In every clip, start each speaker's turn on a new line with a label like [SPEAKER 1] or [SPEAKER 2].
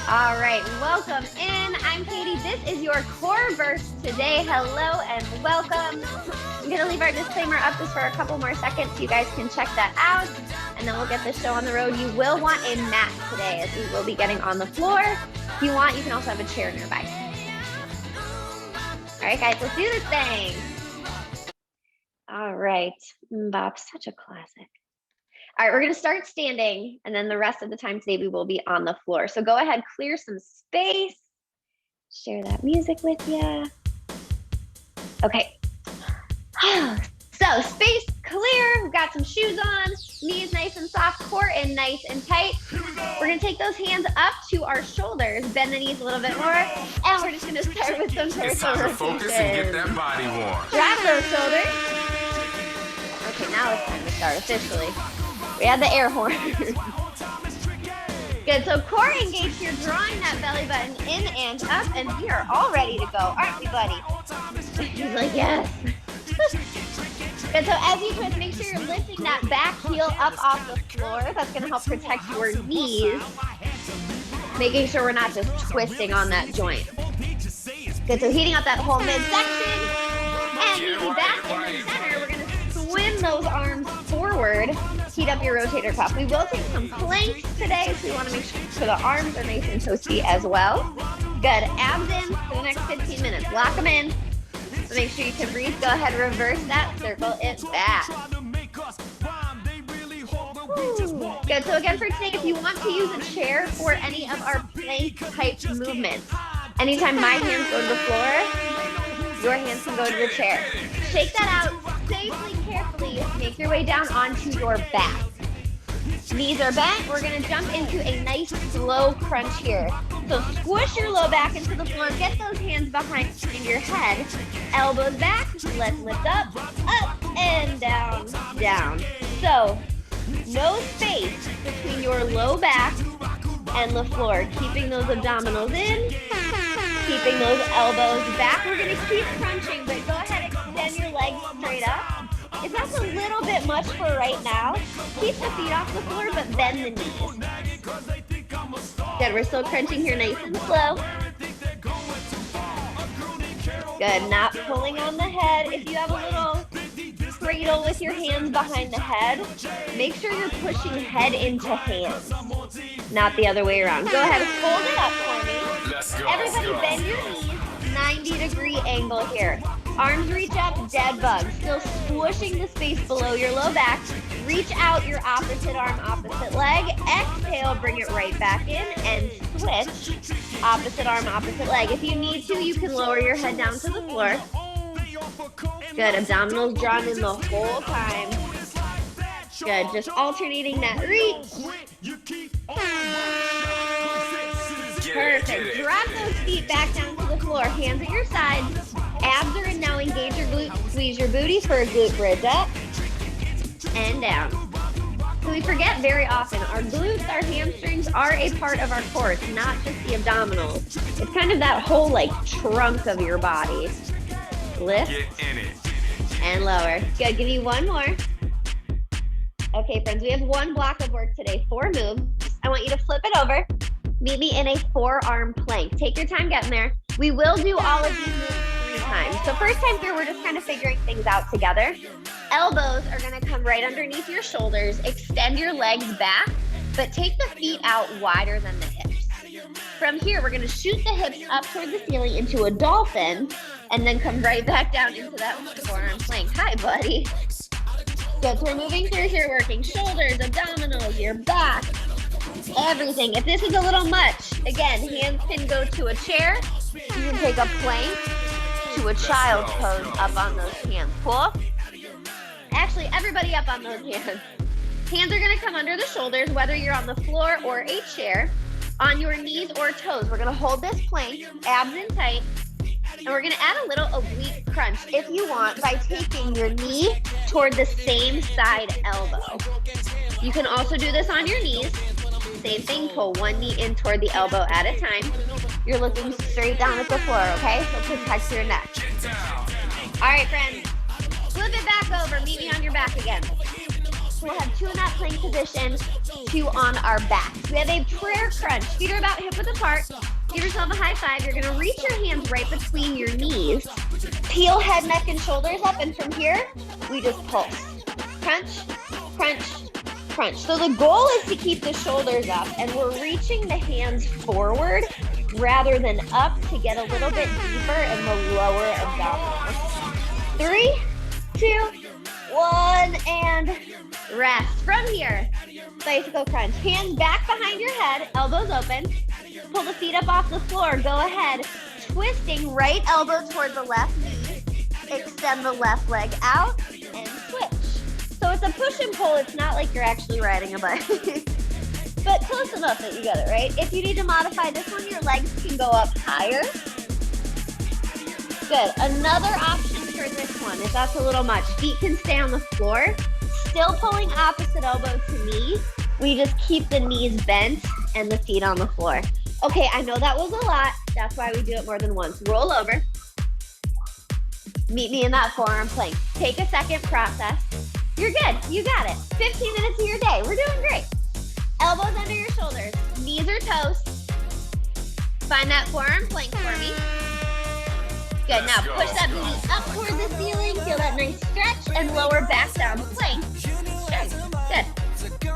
[SPEAKER 1] All right, welcome in. I'm Katie. This is your core burst today. Hello and welcome. I'm going to leave our disclaimer up just for a couple more seconds so you guys can check that out, and then we'll get the show on the road. You will want a mat today as we will be getting on the floor. If you want, you can also have a chair nearby. All right, guys, let's do this thing. All right, Bob, such a classic. All right, we're going to start standing, and then the rest of the time today we will be on the floor. So go ahead, clear some space. Share that music with you. Okay. So space clear. We've got some shoes on, knees nice and soft, core in nice and tight. We're going to take those hands up to our shoulders, bend the knees a little bit more, and we're just going to start with some torso rotation.
[SPEAKER 2] It's time to focus and get that body warm.
[SPEAKER 1] Drop those shoulders. Okay, now it's time to start officially. We had the air horn. Good, so core engaged here, drawing that belly button in and up, and we are all ready to go, aren't we, buddy? He's like, yes. Good, so as you twist, make sure you're lifting that back heel up off the floor. That's gonna help protect your knees, making sure we're not just twisting on that joint. Good, so heating up that whole midsection, and easy back in the center, we're gonna swim those arms forward. Heat up your rotator cuff. We will take some planks today, so we want to make sure the arms are nice and toasty as well. Good. Abs in for the next 15 minutes. Lock them in. So make sure you can breathe. Go ahead, reverse that. Circle it back. Woo. Good. So again, for today, if you want to use a chair for any of our plank type movements, anytime my hands go to the floor, your hands can go to the chair. Shake that out safely, carefully. Make your way down onto your back. Knees are bent. We're going to jump into a nice slow crunch here. So squish your low back into the floor. Get those hands behind your head. Elbows back. Let's lift up, and down, down. So no space between your low back and the floor. Keeping those abdominals in. Keeping those elbows back. We're going to keep crunching, but go ahead and extend your legs straight up. If that's a little bit much for right now, keep the feet off the floor, but bend the knees. Good, we're still crunching here nice and slow. Good, not pulling on the head. If you have a little cradle with your hands behind the head, make sure you're pushing head into hands, not the other way around. Go ahead, fold it up for me. Everybody bend your knees, 90-degree angle here. Arms reach up, dead bug. Still squishing the space below your low back. Reach out your opposite arm, opposite leg. Exhale, bring it right back in and switch. Opposite arm, opposite leg. If you need to, you can lower your head down to the floor. Good, abdominals drawn in the whole time. Good, just alternating that reach. Perfect. Drop those feet back down to the floor. Hands at your sides. Abs are in now. Engage your glutes. Squeeze your booty for a glute bridge up and down. So we forget very often, our glutes, our hamstrings are a part of our core. It's not just the abdominals. It's kind of that whole like trunk of your body. Lift and lower. Good. Give you one more. Okay, friends, we have one block of work today. 4 moves. I want you to flip it over. Meet me in a forearm plank. Take your time getting there. We will do all of these moves 3 times. So first time here, we're just kind of figuring things out together. Elbows are going to come right underneath your shoulders. Extend your legs back, but take the feet out wider than the hips. From here, we're going to shoot the hips up toward the ceiling into a dolphin, and then come right back down into that forearm plank. Hi, buddy. Good. So we're moving through here, working shoulders, abdominals, your back. Everything. If this is a little much, again, hands can go to a chair. You can take a plank to a child's pose up on those hands. Cool? Actually, everybody up on those hands. Hands are going to come under the shoulders, whether you're on the floor or a chair, on your knees or toes. We're going to hold this plank, abs in tight, and we're going to add a little oblique crunch, if you want, by taking your knee toward the same side elbow. You can also do this on your knees. Same thing, pull one knee in toward the elbow at a time. You're looking straight down at the floor, okay? So protect your neck. All right, friends. Flip it back over. Meet me on your back again. So we'll have 2 in that plank position, 2 on our backs. We have a prayer crunch. Feet are about hip width apart. Give yourself a high five. You're gonna reach your hands right between your knees. Peel head, neck, and shoulders up, and from here, we just pulse. Crunch, crunch, crunch. So the goal is to keep the shoulders up, and we're reaching the hands forward rather than up to get a little bit deeper in the lower abdominals. 3, 2, 1, and rest. From here, bicycle crunch. Hands back behind your head, elbows open. Pull the feet up off the floor. Go ahead, twisting right elbow toward the left knee. Extend the left leg out and switch. So it's a push and pull. It's not like you're actually riding a bike. But close enough that you get it, right? If you need to modify this one, your legs can go up higher. Good. Another option for this one, if that's a little much, feet can stay on the floor. Still pulling opposite elbow to knee. We just keep the knees bent and the feet on the floor. Okay, I know that was a lot. That's why we do it more than once. Roll over. Meet me in that forearm plank. Take a second, process. You're good. You got it. 15 minutes of your day. We're doing great. Elbows under your shoulders. Knees or toes. Find that forearm plank for me. Good. Now push that booty up toward the ceiling. Feel that nice stretch and lower back down plank. Good.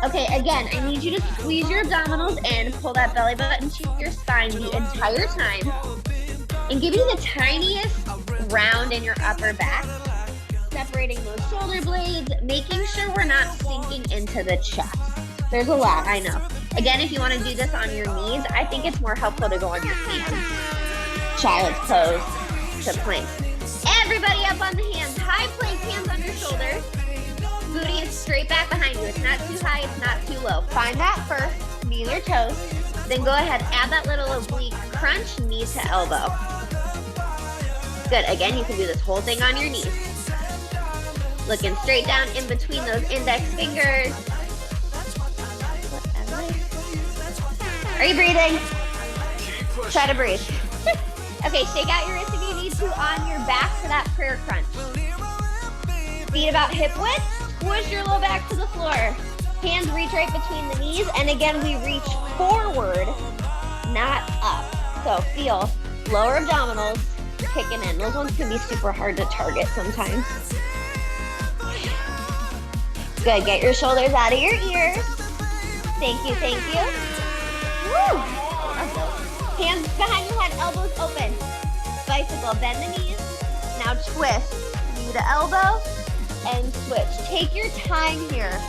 [SPEAKER 1] Okay, again, I need you to squeeze your abdominals in, pull that belly button to your spine the entire time, and give you the tiniest round in your upper back, separating those shoulder blades, making sure we're not sinking into the chest. There's a lot, I know. Again, if you want to do this on your knees, I think it's more helpful to go on your hands. Child's pose to plank. Everybody up on the hands. High plank, hands under shoulders. Booty is straight back behind you. It's not too high, it's not too low. Find that first, knees or toes. Then go ahead, add that little oblique crunch, knee to elbow. Good, again, you can do this whole thing on your knees. Looking straight down in between those index fingers. Are you breathing? Try to breathe. Okay, shake out your wrists if you need to on your back for that prayer crunch. Feet about hip width. Push your low back to the floor. Hands reach right between the knees. And again, we reach forward, not up. So feel lower abdominals kicking in. Those ones can be super hard to target sometimes. Good. Get your shoulders out of your ears. Thank you, thank you. Woo! Hands behind your head, elbows open. Bicycle, bend the knees. Now twist, knee to elbow, and switch. Take your time here.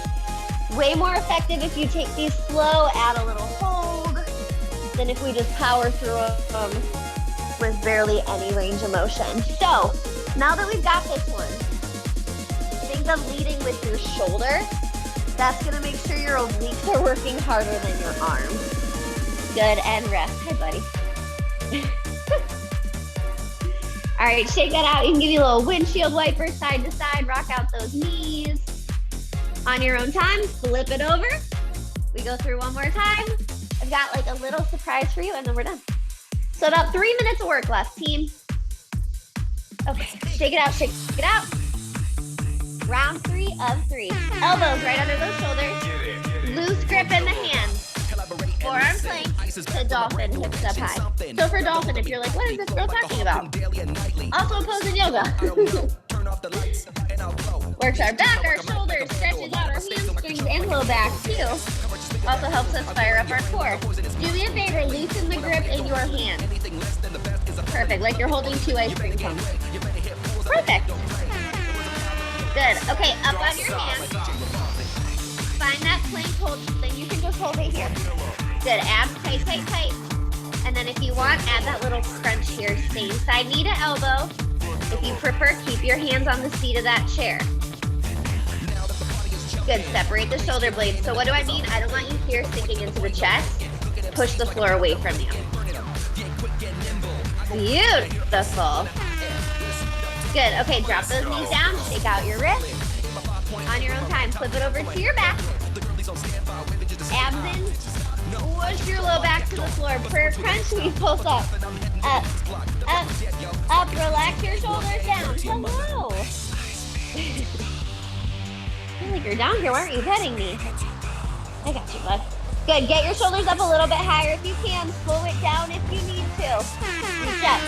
[SPEAKER 1] Way more effective if you take these slow, add a little hold, than if we just power through them with barely any range of motion. So, now that we've got this one, think of leading with your shoulder. That's gonna make sure your obliques are working harder than your arms. Good, and rest. Hi, buddy. All right, shake that out. You can give you a little windshield wiper side to side, rock out those knees. On your own time, flip it over. We go through one more time. I've got like a little surprise for you, and then we're done. So about 3 minutes of work left, team. Okay, shake it out, shake it out. Round 3 of 3. Elbows right under those shoulders. Loose grip in the hands. Forearm plank to dolphin, hips up high. So for dolphin, if you're like, what is this girl talking about? Also a pose in yoga. Works our back, our shoulders, stretches out our hamstrings and low back too. Also helps us fire up our core. Do me a favor, loosen the grip in your hand. Perfect, like you're holding 2 ice cream cones. Perfect. Good. Okay, up on your hands. Find that plank hold, then you can just hold it here. Good, abs tight, tight, tight. And then if you want, add that little crunch here. Same side knee to elbow. If you prefer, keep your hands on the seat of that chair. Good, separate the shoulder blades. So what do I mean? I don't want you here sinking into the chest. Push the floor away from you. Beautiful. Good, okay, drop those knees down, shake out your wrists. On your own time, flip it over to your back. Abs in. Push your low back to the floor. Prayer crunch, we pulse up. Up, up, up. Relax your shoulders down. Hello. feel like you're down here. Why aren't you petting me? I got you, bud. Good. Get your shoulders up a little bit higher if you can. Slow it down if you need to. Reach up.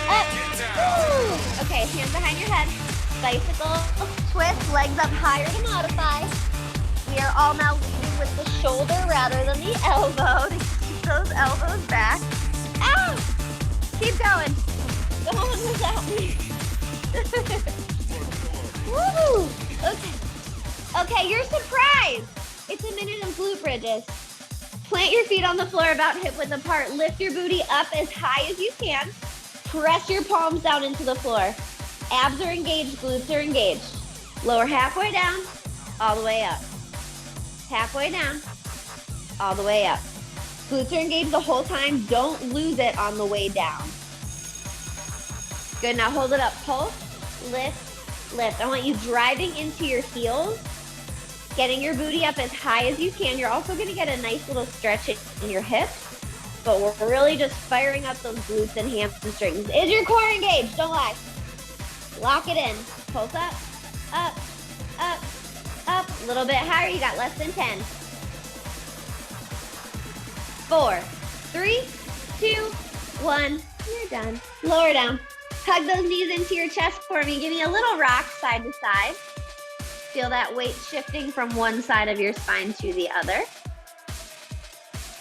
[SPEAKER 1] Up. Woo. Okay, hands behind your head. Bicycle twist, legs up higher to modify. We are all now leading with the shoulder rather than the elbow to keep those elbows back. Ow! Keep going. Go on without me. Woo! Okay. Okay, you're surprised. It's a minute of glute bridges. Plant your feet on the floor about hip width apart. Lift your booty up as high as you can. Press your palms down into the floor. Abs are engaged, glutes are engaged. Lower halfway down, all the way up. Halfway down, all the way up. Glutes are engaged the whole time. Don't lose it on the way down. Good, now hold it up. Pulse, lift, lift. I want you driving into your heels, getting your booty up as high as you can. You're also gonna get a nice little stretch in your hips, but we're really just firing up those glutes and hamstrings. Is your core engaged? Don't lie. Lock it in. Pulse up, up, up, up. A little bit higher. You got less than 10. 4, 3, 2, 1. You're done. Lower down. Hug those knees into your chest for me. Give me a little rock side to side. Feel that weight shifting from one side of your spine to the other.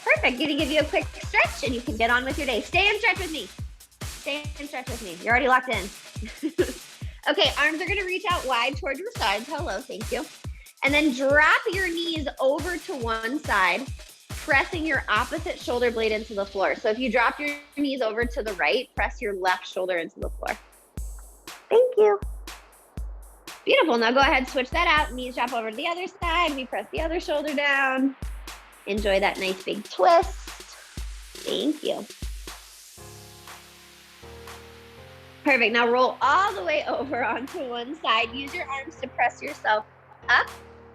[SPEAKER 1] Perfect. Gonna give you a quick stretch and you can get on with your day. Stay and stretch with me. Stay and stretch with me. You're already locked in. Okay, arms are gonna reach out wide towards your sides. Hello, thank you. And then drop your knees over to one side, pressing your opposite shoulder blade into the floor. So if you drop your knees over to the right, press your left shoulder into the floor. Thank you. Beautiful. Now go ahead, switch that out. Knees drop over to the other side. We press the other shoulder down. Enjoy that nice big twist. Thank you. Perfect. Now roll all the way over onto one side. Use your arms to press yourself up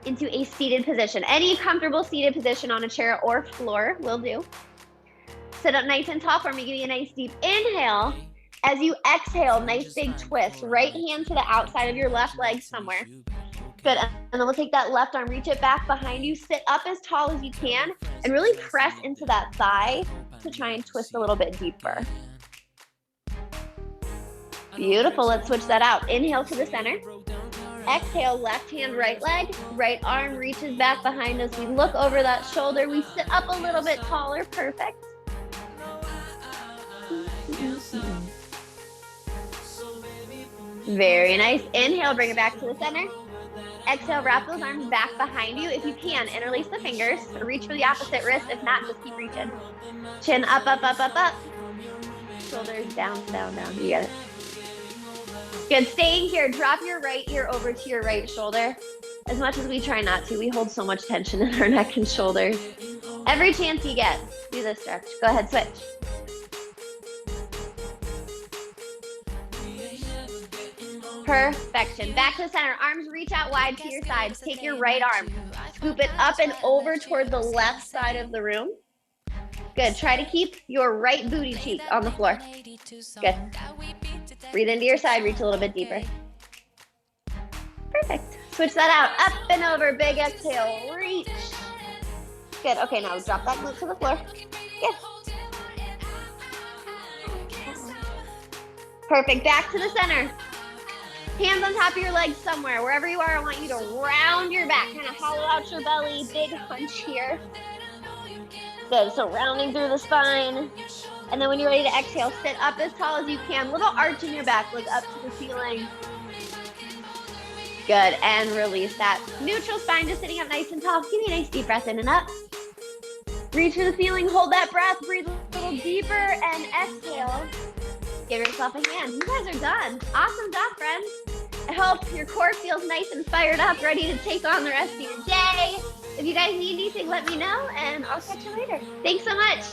[SPEAKER 1] into a seated position. Any comfortable seated position on a chair or floor will do. Sit up nice and tall for me. Give me a nice deep inhale. As you exhale, nice big twist. Right hand to the outside of your left leg somewhere. Good. And then we'll take that left arm, reach it back behind you. Sit up as tall as you can and really press into that thigh to try and twist a little bit deeper. Beautiful. Let's switch that out. Inhale to the center. Exhale, left hand, right leg. Right arm reaches back behind us. We look over that shoulder. We sit up a little bit taller. Perfect. Very nice. Inhale, bring it back to the center. Exhale, wrap those arms back behind you. If you can, interlace the fingers. Reach for the opposite wrist. If not, just keep reaching. Chin up, up, up, up, up. Shoulders down, down, down. You got it. Good. Staying here. Drop your right ear over to your right shoulder. As much as we try not to, we hold so much tension in our neck and shoulders. Every chance you get, do this stretch. Go ahead, switch. Perfection. Back to the center. Arms reach out wide to your sides. Take your right arm. Scoop it up and over toward the left side of the room. Good. Try to keep your right booty cheek on the floor. Good. Breathe into your side. Reach a little bit deeper. Perfect. Switch that out. Up and over. Big exhale. Reach. Good. Okay, now drop that glute to the floor. Good. Perfect. Back to the center. Hands on top of your legs somewhere. Wherever you are, I want you to round your back. Kind of hollow out your belly. Big hunch here. Good. So rounding through the spine. And then when you're ready to exhale, sit up as tall as you can. Little arch in your back. Look up to the ceiling. Good. And release that. Neutral spine, just sitting up nice and tall. Give me a nice deep breath in and up. Reach for the ceiling. Hold that breath. Breathe a little deeper and exhale. Give yourself a hand. You guys are done. Awesome job, friends. I hope your core feels nice and fired up, ready to take on the rest of your day. If you guys need anything, let me know, and I'll catch you later. Thanks so much.